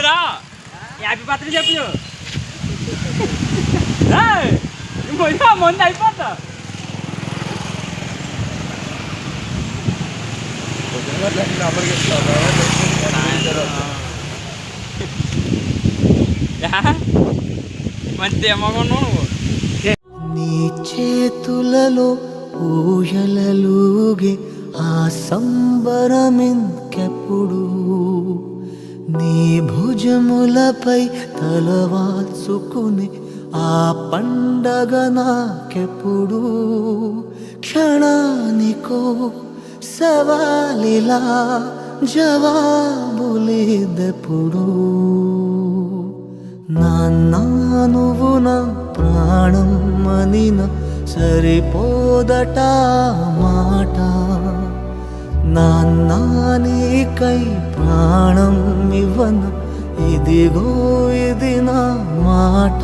రా happy birthday చెప్పు ముందు అయిపోతా మంచి ఏమన్నావు నువ్వు నీ చేతులలో ఊయలలుగే ఆ సంబరమింకెప్పుడు నీ భుజములపై తలవాల్చుకుని ఆ పండగ నాకెప్పుడు క్షణానికో సవాలిలా జవాబులేదెప్పుడు నాన్న నువ్వు నా ప్రాణం అనిన సరిపోదట మాట నాన్న నీకై ప్రాణం ఇవ్వన ఇదిగో ఇది నా మాట